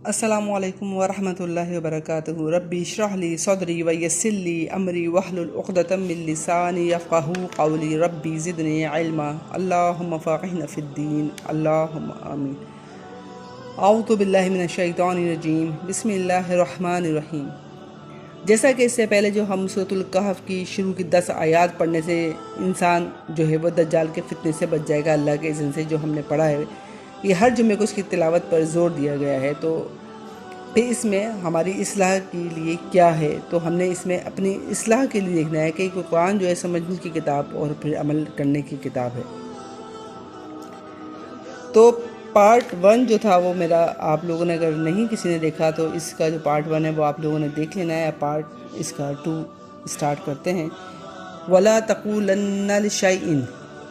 السلام علیکم ورحمۃ اللہ وبرکاتہ۔ ربی اشرح لی صدری ویسر لی امری واحلل عقدۃ من لسانی یفقہوا قولی ربی زدنی علما اللہم فقہنا فی الدین اللہم آمین۔ اعوذ باللہ من الشیطان الرجیم بسم اللہ الرحمن الرحیم۔ جیسا کہ اس سے پہلے جو ہم سورۃ الکہف کی شروع کی 10 آیات پڑھنے سے انسان جو ہے وہ دجال کے فتنے سے بچ جائے گا اللہ کے اذن سے، جو ہم نے پڑھا ہے، یہ ہر جمعے کو اس کی تلاوت پر زور دیا گیا ہے۔ تو پھر اس میں ہماری اصلاح کے لیے کیا ہے، تو ہم نے اس میں اپنی اصلاح کے لیے دیکھنا ہے کہ قرآن جو ہے سمجھنے کی کتاب اور پھر عمل کرنے کی کتاب ہے۔ تو پارٹ 1 جو تھا وہ میرا آپ لوگوں نے اگر نہیں کسی نے دیکھا تو اس کا جو پارٹ 1 ہے وہ آپ لوگوں نے دیکھ لینا ہے۔ پارٹ اس کا 2 اسٹارٹ کرتے ہیں۔ وَلَا تَقُولَنَّ لِشَيْءٍ،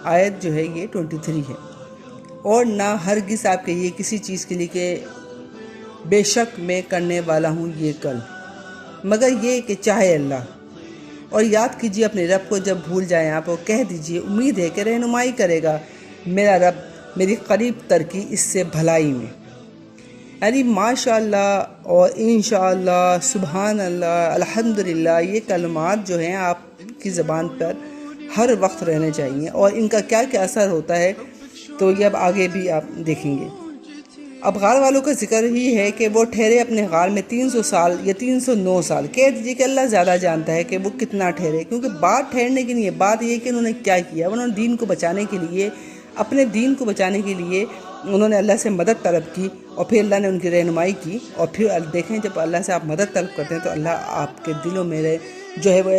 آیت جو ہے یہ 23 ہے۔ اور نہ ہرگز آپ کہیے کسی چیز کے لیے کہ بے شک میں کرنے والا ہوں یہ کل، مگر یہ کہ چاہے اللہ۔ اور یاد کیجیے اپنے رب کو جب بھول جائیں آپ، اور کہہ دیجیے امید ہے کہ رہنمائی کرے گا میرا رب میری قریب تر کی اس سے بھلائی میں۔ یعنی ماشاءاللہ اور انشاءاللہ، سبحان اللہ، الحمدللہ، یہ کلمات جو ہیں آپ کی زبان پر ہر وقت رہنے چاہیے، اور ان کا کیا کیا اثر ہوتا ہے تو یہ اب آگے بھی آپ دیکھیں گے۔ اب غار والوں کا ذکر ہی ہے کہ وہ ٹھہرے اپنے غار میں 300 سال یا 309 سال۔ کہہ دیجیے کہ اللہ زیادہ جانتا ہے کہ وہ کتنا ٹھہرے، کیونکہ بات ٹھہرنے کی نہیں ہے، بات یہ ہے کہ انہوں نے کیا کیا۔ انہوں نے دین کو بچانے کے لیے، اپنے دین کو بچانے کے لیے انہوں نے اللہ سے مدد طلب کی، اور پھر اللہ نے ان کی رہنمائی کی۔ اور پھر دیکھیں جب اللہ سے آپ مدد طلب کرتے ہیں تو اللہ آپ کے دلوں میں جو ہے وہ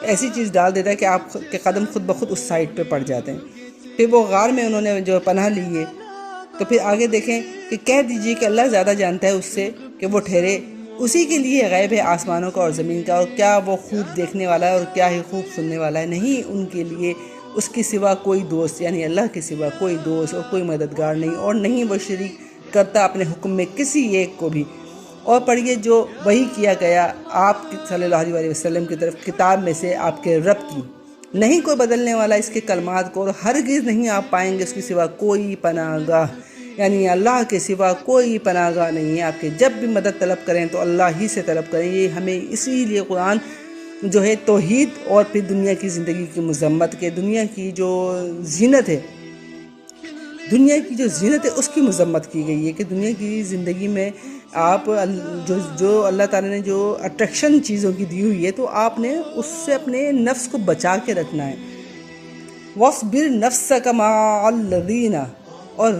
ایسی چیز ڈال دیتا ہے کہ آپ کے قدم خود بخود اس سائٹ پہ پڑ جاتے ہیں۔ پھر وہ غار میں انہوں نے جو پناہ لی ہے، تو پھر آگے دیکھیں کہ کہہ دیجئے کہ اللہ زیادہ جانتا ہے اس سے کہ وہ ٹھہرے، اسی کے لیے غیب ہے آسمانوں کا اور زمین کا، اور کیا وہ خوب دیکھنے والا ہے اور کیا ہی خوب سننے والا ہے۔ نہیں ان کے لیے اس کے سوا کوئی دوست، یعنی اللہ کے سوا کوئی دوست اور کوئی مددگار نہیں، اور نہیں وہ شریک کرتا اپنے حکم میں کسی ایک کو بھی۔ اور پڑھیے جو وحی کیا گیا آپ صلی اللہ علیہ وسلم کی طرف کتاب میں سے آپ کے رب کی، نہیں کوئی بدلنے والا اس کے کلمات کو، اور ہرگز نہیں آپ پائیں گے اس کے سوا کوئی پناہ گاہ، یعنی اللہ کے سوا کوئی پناہ گاہ نہیں ہے آپ کے۔ جب بھی مدد طلب کریں تو اللہ ہی سے طلب کریں۔ یہ ہمیں اسی لیے قرآن جو ہے توحید اور پھر دنیا کی زندگی کی مذمت کے، دنیا کی جو زینت ہے، دنیا کی جو زینت ہے اس کی مذمت کی گئی ہے کہ دنیا کی زندگی میں آپ جو اللہ تعالیٰ نے جو اٹریکشن چیزوں کی دی ہوئی ہے، تو آپ نے اس سے اپنے نفس کو بچا کے رکھنا ہے۔ وَاصْبِرْ نَفْسَكَ مَعَ الَّذِينَ، اور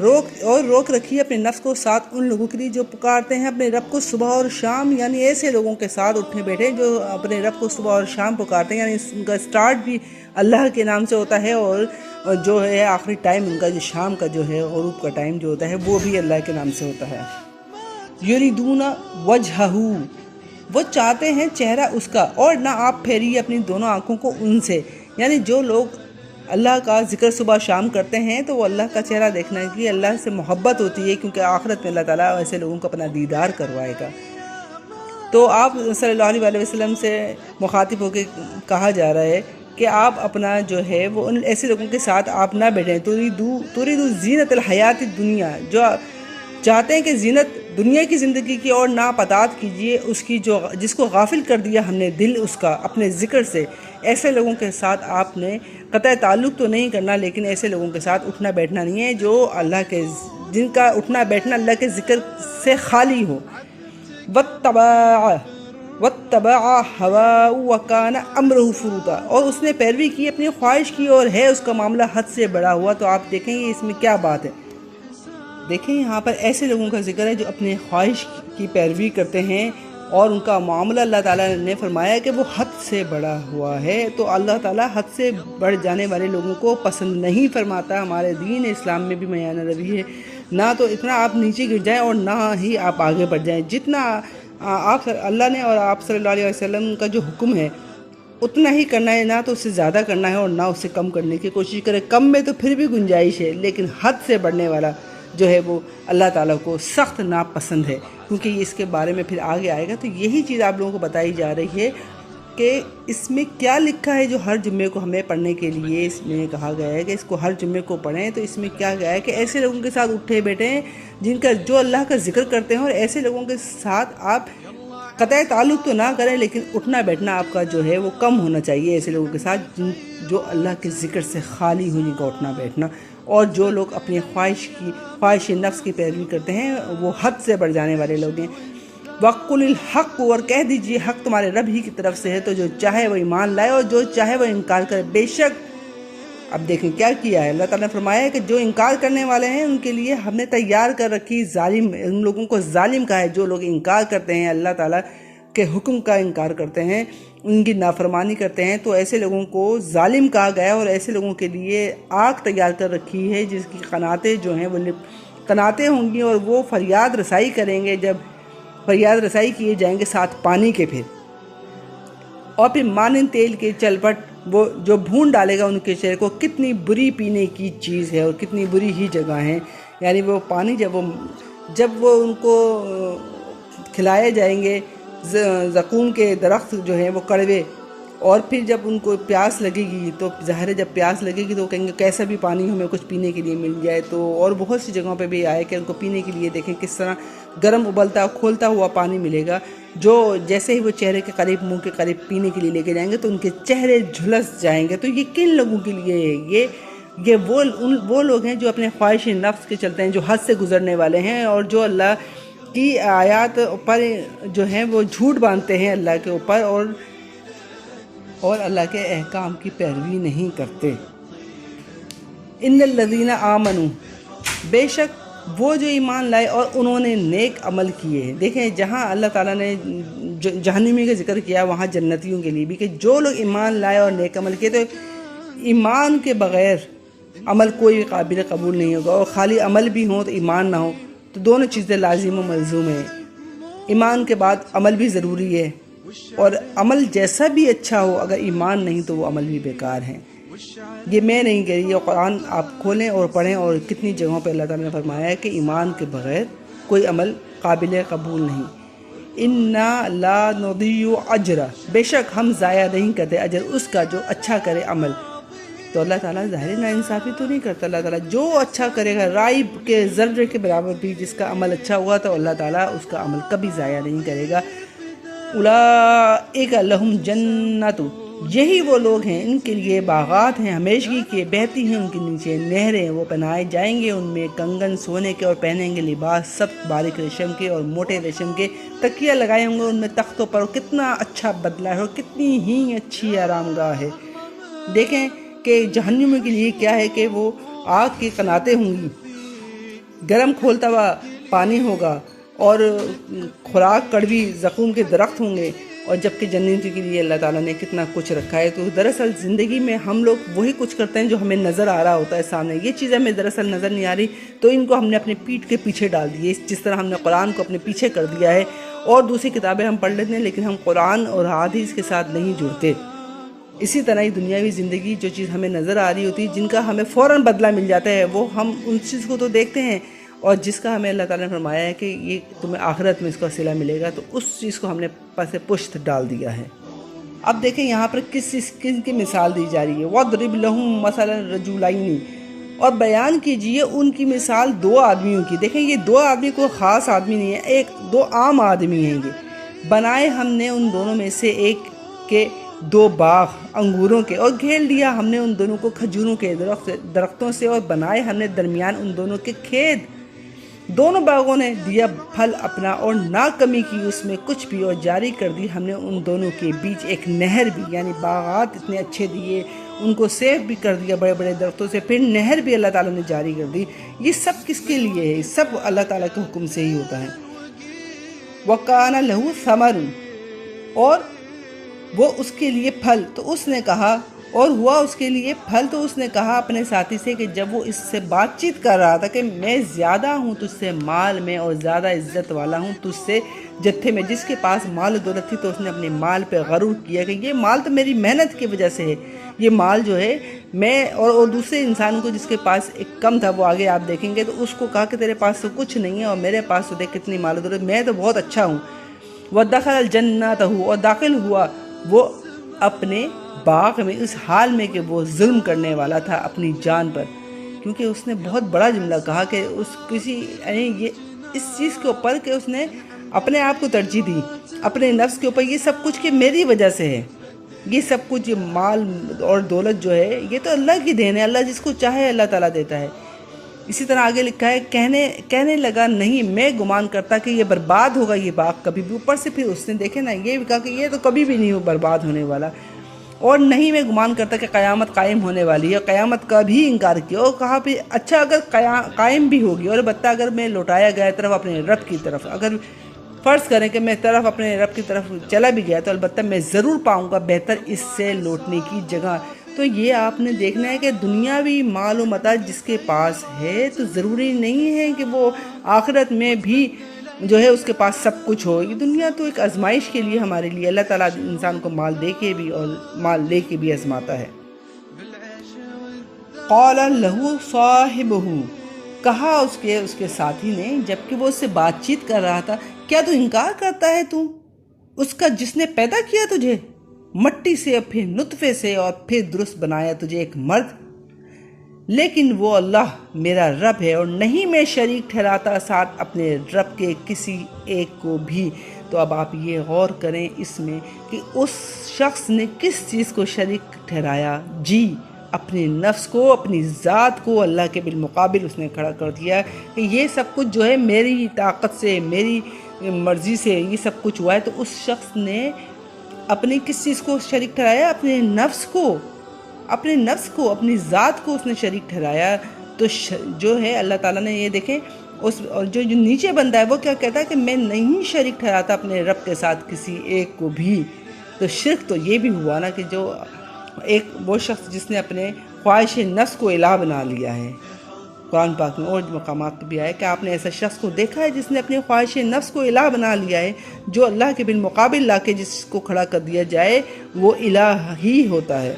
روک رکھیے اپنے نفس کو ساتھ ان لوگوں کے لیے جو پکارتے ہیں اپنے رب کو صبح اور شام، یعنی ایسے لوگوں کے ساتھ اٹھے بیٹھے جو اپنے رب کو صبح اور شام پکارتے ہیں، یعنی ان کا سٹارٹ بھی اللہ کے نام سے ہوتا ہے، اور جو ہے آخری ٹائم ان کا جو شام کا جو ہے غروب کا ٹائم جو ہوتا ہے وہ بھی اللہ کے نام سے ہوتا ہے۔ یریدون وجہہ، وہ چاہتے ہیں چہرہ اس کا، اور نہ آپ پھیریے اپنی دونوں آنکھوں کو ان سے، یعنی جو لوگ اللہ کا ذکر صبح شام کرتے ہیں تو وہ اللہ کا چہرہ دیکھنا ہے کہ اللہ سے محبت ہوتی ہے، کیونکہ آخرت میں اللہ تعالیٰ ایسے لوگوں کو اپنا دیدار کروائے گا۔ تو آپ صلی اللہ علیہ وسلم سے مخاطب ہو کے کہا جا رہا ہے کہ آپ اپنا جو ہے وہ ان ایسے لوگوں کے ساتھ آپ نہ بیٹھیں، تریدو زینت الحیات الدنیا، جو چاہتے ہیں کہ زینت دنیا کی زندگی کی، اور ناپتات کیجیے اس کی جو جس کو غافل کر دیا ہم نے دل اس کا اپنے ذکر سے۔ ایسے لوگوں کے ساتھ آپ نے قطع تعلق تو نہیں کرنا، لیکن ایسے لوگوں کے ساتھ اٹھنا بیٹھنا نہیں ہے جو اللہ کے، جن کا اٹھنا بیٹھنا اللہ کے ذکر سے خالی ہو۔ وَاتَّبَعَ هَوَاهُ وَكَانَ أَمْرُهُ فُرُوطًا، اور اس نے پیروی کی اپنی خواہش کی اور ہے اس کا معاملہ حد سے بڑا ہوا۔ تو آپ دیکھیں گے اس میں کیا بات ہے، دیکھیں یہاں پر ایسے لوگوں کا ذکر ہے جو اپنے خواہش کی پیروی کرتے ہیں، اور ان کا معاملہ اللہ تعالیٰ نے فرمایا کہ وہ حد سے بڑا ہوا ہے۔ تو اللہ تعالیٰ حد سے بڑھ جانے والے لوگوں کو پسند نہیں فرماتا۔ ہمارے دین اسلام میں بھی معیار روی ہے، نہ تو اتنا آپ نیچے گر جائیں اور نہ ہی آپ آگے بڑھ جائیں۔ جتنا آپ اللہ نے اور آپ صلی اللہ علیہ وسلم کا جو حکم ہے اتنا ہی کرنا ہے، نہ تو اس سے زیادہ کرنا ہے اور نہ اس سے کم کرنے کی کوشش کرے۔ کم میں تو پھر بھی گنجائش ہے، لیکن حد سے بڑھنے والا جو ہے وہ اللہ تعالیٰ کو سخت ناپسند ہے، کیونکہ اس کے بارے میں پھر آگے آئے گا۔ تو یہی چیز آپ لوگوں کو بتائی جا رہی ہے کہ اس میں کیا لکھا ہے جو ہر جمعے کو ہمیں پڑھنے کے لیے اس میں کہا گیا ہے کہ اس کو ہر جمعے کو پڑھیں، تو اس میں کیا گیا ہے کہ ایسے لوگوں کے ساتھ اٹھے بیٹھے ہیں جن کا جو اللہ کا ذکر کرتے ہیں، اور ایسے لوگوں کے ساتھ آپ قطع تعلق تو نہ کریں لیکن اٹھنا بیٹھنا آپ کا جو ہے وہ کم ہونا چاہیے ایسے لوگوں کے ساتھ جو اللہ کے ذکر سے خالی ہو، جن کا اٹھنا بیٹھنا، اور جو لوگ اپنی خواہش نفس کی پیروی کرتے ہیں وہ حد سے بڑھ جانے والے لوگ ہیں۔ وَقُلِ الْحَقُّ، اور کہہ دیجئے حق تمہارے رب ہی کی طرف سے ہے، تو جو چاہے وہ ایمان لائے اور جو چاہے وہ انکار کرے۔ بے شک اب دیکھیں کیا کیا ہے اللہ تعالیٰ نے فرمایا ہے کہ جو انکار کرنے والے ہیں ان کے لیے ہم نے تیار کر رکھی ظالم، ان لوگوں کو ظالم کہا ہے۔ جو لوگ انکار کرتے ہیں اللہ تعالیٰ کے حکم کا انکار کرتے ہیں، ان کی نافرمانی کرتے ہیں، تو ایسے لوگوں کو ظالم کہا گیا، اور ایسے لوگوں کے لیے آگ تیار کر رکھی ہے جس کی قناتیں جو ہیں وہ قناتیں ہوں گی، اور وہ فریاد رسائی کریں گے جب فریاد رسائی کیے جائیں گے ساتھ پانی کے، اور پھر مانند تیل کے چلپٹ وہ جو بھون ڈالے گا ان کے چہرے کو۔ کتنی بری پینے کی چیز ہے اور کتنی بری ہی جگہ ہیں، یعنی وہ پانی جب وہ ان کو کھلائے جائیں گے زقوم کے درخت جو ہیں وہ کڑوے، اور پھر جب ان کو پیاس لگے گی تو ظاہر ہے جب پیاس لگے گی تو وہ کہیں گے کیسا بھی پانی ہمیں کچھ پینے کے لیے مل جائے، تو اور بہت سی جگہوں پہ بھی آئے کہ ان کو پینے کے لیے دیکھیں کس طرح گرم ابلتا کھولتا ہوا پانی ملے گا، جو جیسے ہی وہ چہرے کے قریب منہ کے قریب پینے کے لیے لے کے جائیں گے تو ان کے چہرے جھلس جائیں گے۔ تو یہ کن لوگوں کے لیے ہے؟ یہ وہ لوگ ہیں جو اپنے خواہش نفس کے چلتے ہیں، جو حد سے گزرنے والے ہیں، اور جو اللہ کی آیات پر جو ہیں وہ جھوٹ باندھتے ہیں اللہ کے اوپر، اور اللہ کے احکام کی پیروی نہیں کرتے۔ ان الذین آمنوا، بے شک وہ جو ایمان لائے اور انہوں نے نیک عمل کیے۔ دیکھیں جہاں اللہ تعالیٰ نے جہنمی کا ذکر کیا وہاں جنتیوں کے لیے بھی کہ جو لوگ ایمان لائے اور نیک عمل کیے، تو ایمان کے بغیر عمل کوئی قابل قبول نہیں ہوگا، اور خالی عمل بھی ہوں تو ایمان نہ ہو تو دونوں چیزیں لازم و ملزوم ہیں۔ ایمان کے بعد عمل بھی ضروری ہے، اور عمل جیسا بھی اچھا ہو اگر ایمان نہیں تو وہ عمل بھی بیکار ہیں۔ یہ میں نہیں کہہ رہی، یہ قرآن آپ کھولیں اور پڑھیں، اور کتنی جگہوں پہ اللہ تعالیٰ نے فرمایا ہے کہ ایمان کے بغیر کوئی عمل قابل قبول نہیں۔ اِنَّا لَا نُضِيعُ أَجْرَ، بے شک ہم ضائع نہیں کرتے اجر اس کا جو اچھا کرے عمل۔ تو اللہ تعالیٰ ظاہر ناانصافی تو نہیں کرتا، اللہ تعالیٰ جو اچھا کرے گا رائی کے ذرے کے برابر بھی جس کا عمل اچھا ہوا تو اللہ تعالیٰ اس کا عمل کبھی ضائع نہیں کرے گا۔ اولئک لہم جنات، یہی وہ لوگ ہیں ان کے لیے باغات ہیں ہمیشگی کے، بہتی ہیں ان کے نیچے نہریں، وہ پہنائے جائیں گے ان میں کنگن سونے کے، اور پہنیں گے لباس سب باریک ریشم کے اور موٹے ریشم کے، تکیہ لگائے ہوں گے ان میں تختوں پر، اور کتنا اچھا بدلہ ہے اور کتنی ہی اچھی آرام گاہ ہے۔ دیکھیں کہ جہنم کے لیے کیا ہے کہ وہ آگ کی قناتیں ہوں گی، گرم کھولتا ہوا پانی ہوگا، اور خوراک کڑوی زقوم کے درخت ہوں گے، اور جبکہ جنتی کے لیے اللہ تعالیٰ نے کتنا کچھ رکھا ہے۔ تو دراصل زندگی میں ہم لوگ وہی کچھ کرتے ہیں جو ہمیں نظر آ رہا ہوتا ہے سامنے، یہ چیزیں ہمیں دراصل نظر نہیں آ رہی، تو ان کو ہم نے اپنے پیٹھ کے پیچھے ڈال دیے، جس طرح ہم نے قرآن کو اپنے پیچھے کر دیا ہے، اور دوسری کتابیں ہم پڑھ لیتے ہیں لیکن ہم قرآن اور حدیث کے ساتھ نہیں جڑتے۔ اسی طرح ہی دنیاوی زندگی جو چیز ہمیں نظر آ رہی ہوتی ہے، جن کا ہمیں فوراً بدلہ مل جاتا ہے، وہ ہم ان چیز کو تو دیکھتے ہیں، اور جس کا ہمیں اللہ تعالیٰ نے فرمایا ہے کہ یہ تمہیں آخرت میں اس کا صلہ ملے گا، تو اس چیز کو ہم نے پس پشت ڈال دیا ہے۔ اب دیکھیں یہاں پر کس کی مثال دی جا رہی ہے، وَاضْرِبْ لَهُم مَثَلًا رَجُلَيْنِ، اور بیان کیجئے ان کی مثال دو آدمیوں کی۔ دیکھیں یہ دو آدمی کوئی خاص آدمی نہیں ہے، دو عام آدمی ہیں یہ۔ بنائے ہم نے ان دونوں میں سے ایک کے دو باغ انگوروں کے، اور گھیر لیا ہم نے ان دونوں کو کھجوروں کے درختوں سے، اور بنائے ہم نے درمیان ان دونوں کے کھیت، دونوں باغوں نے دیا پھل اپنا اور نہ کمی کی اس میں کچھ بھی، اور جاری کر دی ہم نے ان دونوں کے بیچ ایک نہر بھی، یعنی باغات اتنے اچھے دیے، ان کو سیف بھی کر دیا بڑے بڑے درختوں سے، پھر نہر بھی اللہ تعالیٰ نے جاری کر دی۔ یہ سب کس کے لیے ہے؟ سب اللہ تعالیٰ کے حکم سے ہی ہوتا ہے۔ وَكَانَ لَهُ ثَمَرٌ، اور وہ اس کے لیے پھل، تو اس نے کہا، اور ہوا اس کے لیے پھل، تو اس نے کہا اپنے ساتھی سے کہ جب وہ اس سے بات چیت کر رہا تھا کہ میں زیادہ ہوں تجھ سے مال میں، اور زیادہ عزت والا ہوں تجھ سے جتھے میں، جس کے پاس مال و دولت تھی تو اس نے اپنے مال پہ غرور کیا کہ یہ مال تو میری محنت کی وجہ سے ہے، یہ مال جو ہے میں، اور دوسرے انسان کو جس کے پاس ایک کم تھا وہ آگے آپ دیکھیں گے تو اس کو کہا کہ تیرے پاس تو کچھ نہیں ہے اور میرے پاس تو دیکھ کتنی مال و دولت، میں تو بہت اچھا ہوں۔ وَدَخَلَ الْجَنَّةَ، اور داخل ہوا وہ اپنے باغ میں اس حال میں کہ وہ ظلم کرنے والا تھا اپنی جان پر، کیونکہ اس نے بہت بڑا جملہ کہا کہ اس چیز کے اوپر کہ اس نے اپنے آپ کو ترجیح دی، اپنے نفس کے اوپر، یہ سب کچھ کہ میری وجہ سے ہے، یہ سب کچھ، یہ مال اور دولت جو ہے یہ تو اللہ کی دین ہے، اللہ جس کو چاہے اللہ تعالیٰ دیتا ہے۔ اسی طرح آگے لکھا ہے، کہنے لگا نہیں میں گمان کرتا کہ یہ برباد ہوگا یہ باغ کبھی بھی۔ اوپر سے پھر اس نے دیکھے نا یہ بھی کہا کہ یہ تو کبھی بھی نہیں برباد ہونے والا، اور نہیں میں گمان کرتا کہ قیامت قائم ہونے والی ہے، قیامت کا بھی انکار کیا، اور کہا پھر اچھا اگر قائم بھی ہوگی، اور البتہ اگر میں لوٹایا گیا طرف اپنے رب کی طرف، اگر فرض کریں کہ میں اپنے رب کی طرف چلا بھی گیا تو البتہ میں ضرور پاؤں گا بہتر اس سے لوٹنے کی جگہ۔ تو یہ آپ نے دیکھنا ہے کہ دنیاوی مال و متاع جس کے پاس ہے تو ضروری نہیں ہے کہ وہ آخرت میں بھی جو ہے اس کے پاس سب کچھ ہو۔ یہ دنیا تو ایک آزمائش کے لیے ہمارے لیے، اللہ تعالیٰ انسان کو مال دے کے بھی اور مال لے کے بھی آزماتا ہے۔ قال لہ صاحبہ، کہا اس کے ساتھی نے جبکہ وہ اس سے بات چیت کر رہا تھا، کیا تو انکار کرتا ہے تو اس کا جس نے پیدا کیا تجھے مٹی سے اور پھر نطفے سے اور پھر درست بنایا تجھے ایک مرد؟ لیکن وہ اللہ میرا رب ہے اور نہیں میں شریک ٹھہراتا ساتھ اپنے رب کے کسی ایک کو بھی۔ تو اب آپ یہ غور کریں اس میں کہ اس شخص نے کس چیز کو شریک ٹھہرایا؟ جی اپنے نفس کو، اپنی ذات کو اللہ کے بالمقابل اس نے کھڑا کر دیا کہ یہ سب کچھ جو ہے میری طاقت سے، میری مرضی سے یہ سب کچھ ہوا ہے۔ تو اس شخص نے اپنی کس چیز کو شریک ٹھہرایا؟ اپنے نفس کو، اپنی ذات کو اس نے شریک ٹھہرایا۔ تو جو ہے اللہ تعالیٰ نے یہ دیکھیں اور جو نیچے بندہ ہے وہ کیا کہتا ہے کہ میں نہیں شریک ٹھہراتا اپنے رب کے ساتھ کسی ایک کو بھی۔ تو شرک تو یہ بھی ہوا نا کہ جو وہ شخص جس نے اپنے خواہش نفس کو الہ بنا لیا ہے۔ قرآن پاک میں اور مقامات پہ بھی آیا کہ آپ نے ایسا شخص کو دیکھا ہے جس نے اپنے خواہش نفس کو الہ بنا لیا ہے؟ جو اللہ کے بالمقابل لا کے جس کو کھڑا کر دیا جائے وہ الہ ہی ہوتا ہے۔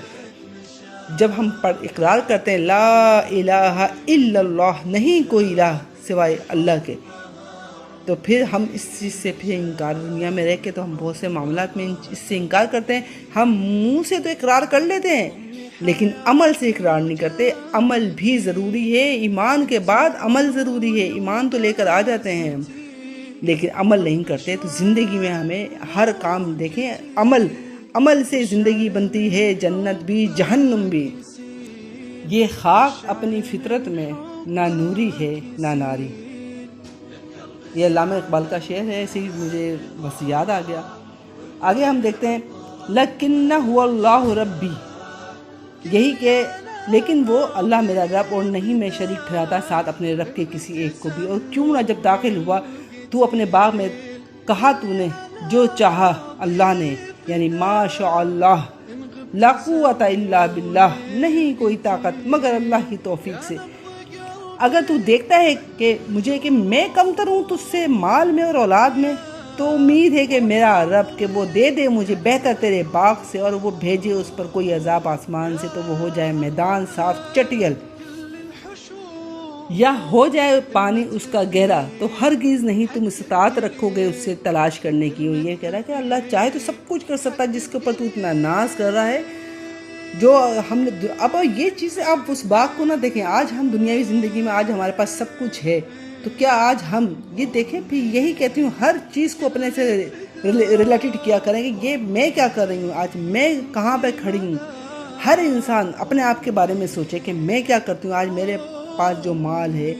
جب ہم اقرار کرتے ہیں لا الہ الا اللہ، نہیں کوئی الہ سوائے اللہ کے، تو پھر ہم اس چیز سے پھر انکار، دنیا میں رہ کے تو ہم بہت سے معاملات میں اس سے انکار کرتے ہیں۔ ہم منہ سے تو اقرار کر لیتے ہیں لیکن عمل سے اقرار نہیں کرتے۔ عمل بھی ضروری ہے، ایمان کے بعد عمل ضروری ہے۔ ایمان تو لے کر آ جاتے ہیں ہم لیکن عمل نہیں کرتے۔ تو زندگی میں ہمیں ہر کام دیکھیں، عمل سے زندگی بنتی ہے، جنت بھی جہنم بھی۔ یہ خاک اپنی فطرت میں نہ نوری ہے نہ ناری۔ یہ علامہ اقبال کا شعر ہے، اسی مجھے بس یاد آ گیا۔ آگے ہم دیکھتے ہیں لکنہ هو اللہ ربی، یہی کہ لیکن وہ اللہ میرا رب اور نہیں میں شریک ٹھہراتا ساتھ اپنے رب کے کسی ایک کو بھی۔ اور کیوں نہ جب داخل ہوا تو اپنے باغ میں کہا تو نے جو چاہا اللہ نے، یعنی ما شاء اللہ لا قوت الا باللہ، نہیں کوئی طاقت مگر اللہ کی توفیق سے۔ اگر تو دیکھتا ہے کہ مجھے کہ میں کمتر ہوں تجھ سے مال میں اور اولاد میں، تو امید ہے کہ میرا رب کہ وہ دے مجھے بہتر تیرے باغ سے، اور وہ بھیجے اس پر کوئی عذاب آسمان سے تو وہ ہو جائے میدان صاف چٹیل، یا ہو جائے پانی اس کا گہرا، تو ہرگز نہیں تم استطاعت رکھو گے اس سے تلاش کرنے کی۔ وہ یہ کہہ رہا ہے کہ اللہ چاہے تو سب کچھ کر سکتا ہے، جس کے اوپر تو اتنا ناز کر رہا ہے۔ جو ہم نے اب یہ چیزیں آپ اس باغ کو نہ دیکھیں، آج ہم دنیاوی زندگی میں آج ہمارے پاس سب کچھ ہے، تو کیا آج ہم یہ دیکھیں؟ پھر یہی کہتی ہوں ہر چیز کو اپنے سے ریلیٹڈ کیا کریں کہ یہ میں کیا کر رہی ہوں، آج میں کہاں پہ کھڑی ہوں۔ ہر انسان اپنے آپ کے بارے میں سوچے کہ میں کیا کرتی ہوں، آج میرے پاس جو مال ہے،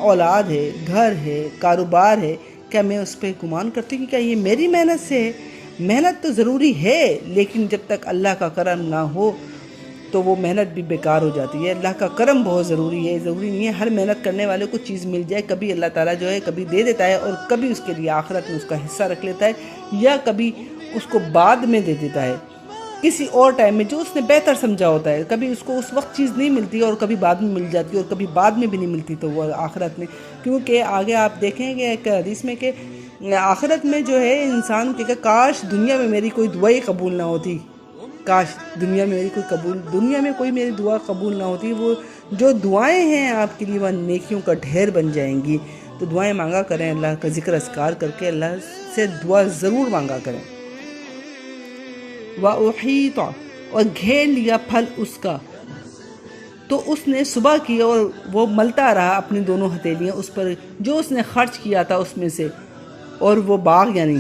اولاد ہے، گھر ہے، کاروبار ہے، کیا میں اس پہ گمان کرتی ہوں کہ کیا یہ میری محنت سے ہے؟ محنت تو ضروری ہے لیکن جب تک اللہ کا کرم نہ ہو تو وہ محنت بھی بیکار ہو جاتی ہے۔ اللہ کا کرم بہت ضروری ہے، ضروری نہیں ہے ہر محنت کرنے والے کو چیز مل جائے۔ کبھی اللہ تعالیٰ جو ہے کبھی دے دیتا ہے اور کبھی اس کے لیے آخرت میں اس کا حصہ رکھ لیتا ہے، یا کبھی اس کو بعد میں دے دیتا ہے کسی اور ٹائم میں جو اس نے بہتر سمجھا ہوتا ہے۔ کبھی اس کو اس وقت چیز نہیں ملتی اور کبھی بعد میں مل جاتی ہے، اور کبھی بعد میں بھی نہیں ملتی تو وہ آخرت میں، کیونکہ آگے آپ دیکھیں گے ایک حدیث میں کہ آخرت میں جو ہے انسان کہ کاش دنیا میں میری کوئی دعا ہی قبول نہ ہوتی، کاش دنیا میں کوئی میری دعا قبول نہ ہوتی۔ وہ جو دعائیں ہیں آپ کے لیے وہ نیکیوں کا ڈھیر بن جائیں گی۔ تو دعائیں مانگا کریں، اللہ کا ذکر اذکار کر کے اللہ سے دعا ضرور مانگا کریں۔ وَأُحِيطَ اور گھیر لیا پھل اس کا، تو اس نے صبح کی اور وہ ملتا رہا اپنی دونوں ہتھیلیاں اس پر جو اس نے خرچ کیا تھا اس میں سے، اور وہ باغ یعنی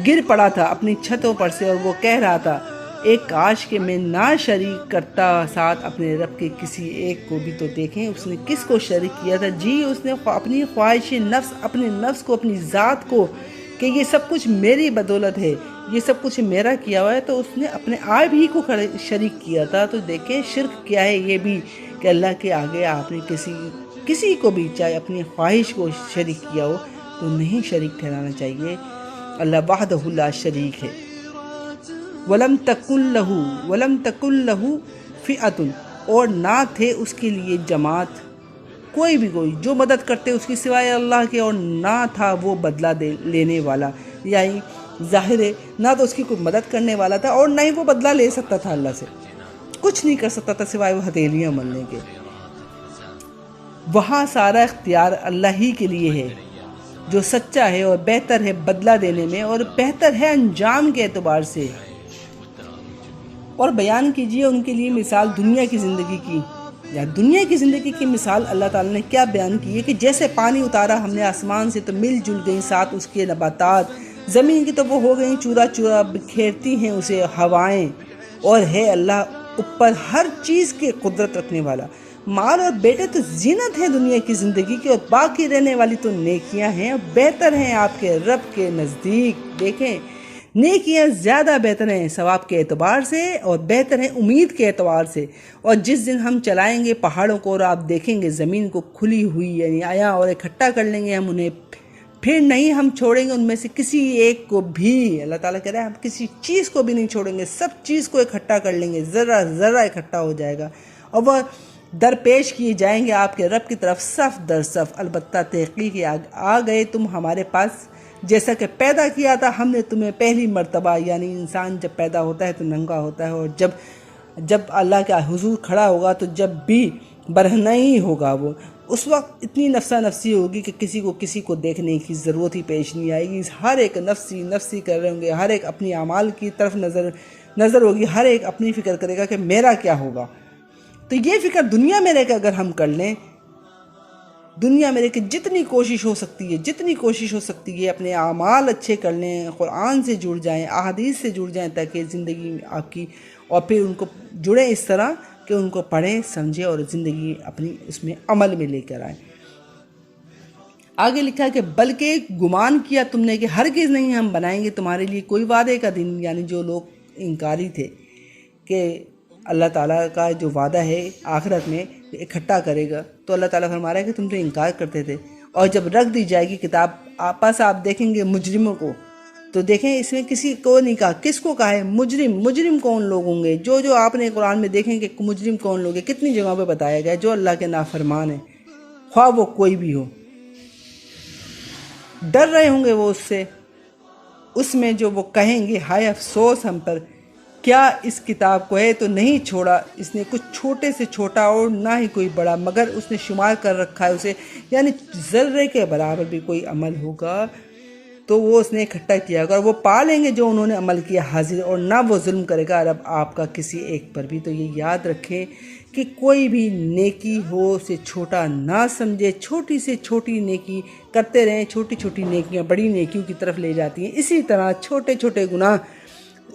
گر پڑا تھا اپنی چھتوں پر سے، اور وہ کہہ رہا تھا ایک کاش کہ میں نہ شریک کرتا ساتھ اپنے رب کے کسی ایک کو بھی۔ تو دیکھیں اس نے کس کو شریک کیا تھا، جی اس نے اپنی خواہش نفس، اپنے نفس کو، اپنی ذات کو، کہ یہ سب کچھ میری بدولت ہے، یہ سب کچھ میرا کیا ہوا ہے، تو اس نے اپنے آپ ہی کو شریک کیا تھا۔ تو دیکھیں شرک کیا ہے یہ بھی، کہ اللہ کے آگے آپ نے کسی کو بھی چاہے اپنی خواہش کو شریک کیا ہو تو نہیں شریک ٹھہرانا چاہیے۔ اللہ وحدہ لا شریک ہے۔ وَلَمْ تَكُنْ لَهُ فِئَةٌ اور نہ تھے اس کے لیے جماعت، کوئی جو مدد کرتے اس کی سوائے اللہ کے، اور نہ تھا وہ بدلہ لینے والا، یعنی ظاہر ہے نہ تو اس کی کوئی مدد کرنے والا تھا اور نہ ہی وہ بدلہ لے سکتا تھا اللہ سے، کچھ نہیں کر سکتا تھا سوائے وہ ہتھیلیاں ملنے کے۔ وہاں سارا اختیار اللہ ہی کے لیے ہے جو سچا ہے اور بہتر ہے بدلہ دینے میں، اور بہتر ہے انجام کے اعتبار سے۔ اور بیان کیجئے ان کے لیے مثال دنیا کی زندگی کی، یا دنیا کی زندگی کی مثال اللہ تعالیٰ نے کیا بیان کی ہے کہ جیسے پانی اتارا ہم نے آسمان سے تو مل جل گئیں ساتھ اس کے نباتات، زمین کی تو وہ ہو گئیں چورا چورا، بکھیرتی ہیں اسے ہوائیں، اور ہے اللہ اوپر ہر چیز کے قدرت رکھنے والا۔ مال اور بیٹے تو زینت ہے دنیا کی زندگی کی، اور باقی رہنے والی تو نیکیاں ہیں، بہتر ہیں آپ کے رب کے نزدیک۔ دیکھیں نیکیاں زیادہ بہتر ہیں ثواب کے اعتبار سے، اور بہتر ہیں امید کے اعتبار سے۔ اور جس دن ہم چلائیں گے پہاڑوں کو اور آپ دیکھیں گے زمین کو کھلی ہوئی، یعنی آیا اور اکٹھا کر لیں گے ہم انہیں، پھر نہیں ہم چھوڑیں گے ان میں سے کسی ایک کو بھی۔ اللہ تعالیٰ کہہ رہے ہیں ہم کسی چیز کو بھی نہیں چھوڑیں گے، سب چیز کو اکٹھا کر لیں گے، ذرہ ذرہ اکٹھا ہو جائے گا، اور وہ درپیش کیے جائیں گے آپ کے رب کی طرف صف در صف۔ البتہ تحقیق آ گئے تم ہمارے پاس، جیسا کہ پیدا کیا تھا ہم نے تمہیں پہلی مرتبہ، یعنی انسان جب پیدا ہوتا ہے تو ننگا ہوتا ہے، اور جب اللہ کا حضور کھڑا ہوگا تو جب بھی برہنہ ہی ہوگا وہ، اس وقت اتنی نفسا نفسی ہوگی کہ کسی کو دیکھنے کی ضرورت ہی پیش نہیں آئے گی، ہر ایک نفسی نفسی کر رہے ہوں گے، ہر ایک اپنی اعمال کی طرف نظر ہوگی، ہر ایک اپنی فکر کرے گا کہ میرا کیا ہوگا۔ تو یہ فکر دنیا میں رہ کے اگر ہم کر لیں، دنیا میں رہ کے جتنی کوشش ہو سکتی ہے اپنے اعمال اچھے کر لیں، قرآن سے جڑ جائیں، احادیث سے جڑ جائیں، تاکہ زندگی آپ کی، اور پھر ان کو جڑیں اس طرح کہ ان کو پڑھیں سمجھیں اور زندگی اپنی اس میں عمل میں لے کر آئیں۔ آگے لکھا ہے کہ بلکہ گمان کیا تم نے کہ ہرگز نہیں ہم بنائیں گے تمہارے لیے کوئی وعدے کا دن، یعنی جو لوگ انکاری تھے کہ اللہ تعالیٰ کا جو وعدہ ہے آخرت میں اکٹھا کرے گا، تو اللہ تعالیٰ فرما رہا ہے کہ تم تو انکار کرتے تھے، اور جب رکھ دی جائے گی کتاب آپس آپ دیکھیں گے مجرموں کو، تو دیکھیں اس میں کسی کو نہیں کہا، کس کو کہا ہے؟ مجرم کون لوگ ہوں گے؟ جو آپ نے قرآن میں دیکھیں کہ مجرم کون لوگ ہیں، کتنی جگہوں پہ بتایا گیا ہے، جو اللہ کے نافرمان ہیں، خواہ وہ کوئی بھی ہو، ڈر رہے ہوں گے وہ اس سے، اس میں جو وہ کہیں گے ہائے افسوس ہم پر، کیا اس کتاب کو ہے تو نہیں چھوڑا اس نے کچھ چھوٹے سے چھوٹا اور نہ ہی کوئی بڑا، مگر اس نے شمار کر رکھا ہے اسے، یعنی ذرے کے برابر بھی کوئی عمل ہوگا تو وہ اس نے اکٹھا کیا ہوگا، اور وہ پا لیں گے جو انہوں نے عمل کیا حاضر، اور نہ وہ ظلم کرے گا رب آپ کا کسی ایک پر بھی۔ تو یہ یاد رکھیں کہ کوئی بھی نیکی ہو اسے چھوٹا نہ سمجھے، چھوٹی سے چھوٹی نیکی کرتے رہیں، چھوٹی چھوٹی نیکیاں بڑی نیکیوں کی طرف لے جاتی ہیں، اسی طرح چھوٹے چھوٹے گناہ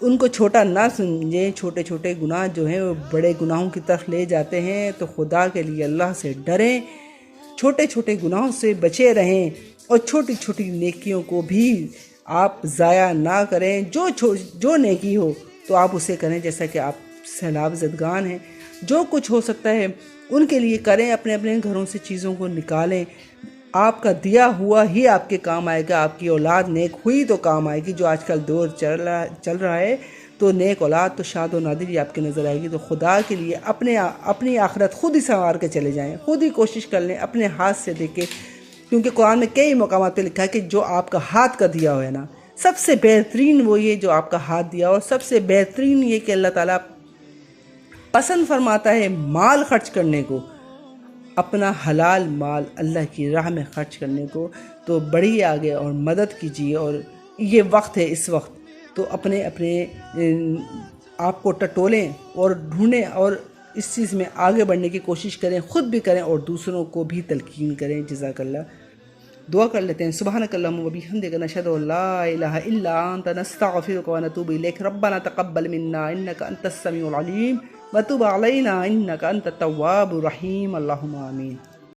ان کو چھوٹا نہ سمجھیں، چھوٹے چھوٹے گناہ جو ہیں وہ بڑے گناہوں کی طرف لے جاتے ہیں۔ تو خدا کے لیے اللہ سے ڈریں، چھوٹے چھوٹے گناہوں سے بچے رہیں، اور چھوٹی چھوٹی نیکیوں کو بھی آپ ضائع نہ کریں، جو نیکی ہو تو آپ اسے کریں، جیسا کہ آپ سیلاب زدگان ہیں، جو کچھ ہو سکتا ہے ان کے لیے کریں، اپنے اپنے گھروں سے چیزوں کو نکالیں، آپ کا دیا ہوا ہی آپ کے کام آئے گا، آپ کی اولاد نیک ہوئی تو کام آئے گی، جو آج کل دور چل رہا ہے تو نیک اولاد تو شاد و نادر ہی آپ کے نظر آئے گی۔ تو خدا کے لیے اپنی آخرت خود ہی سنوار کے چلے جائیں، خود ہی کوشش کر لیں اپنے ہاتھ سے دے کے، کیونکہ قرآن میں کئی مقامات پہ لکھا ہے کہ جو آپ کا ہاتھ کا دیا ہو ہے نا، سب سے بہترین وہ یہ جو آپ کا ہاتھ دیا ہو، سب سے بہترین یہ کہ اللہ تعالیٰ پسند فرماتا ہے مال خرچ کرنے کو، اپنا حلال مال اللہ کی راہ میں خرچ کرنے کو۔ تو بڑھیے آگے اور مدد کیجیے، اور یہ وقت ہے اس وقت تو اپنے آپ کو ٹٹولیں اور ڈھونڈیں اور اس چیز میں آگے بڑھنے کی کوشش کریں، خود بھی کریں اور دوسروں کو بھی تلقین کریں۔ جزاک اللہ۔ دعا کر لیتے ہیں۔ سبحانک اللہم و بحمدک، نشہد ان لا الہ الا انت، نستغفرک و نتوب الیک، ربنا تقبل منا انک انت السمیع العلیم وتب علینا انک انت التواب الرحیم، اللہم آمین۔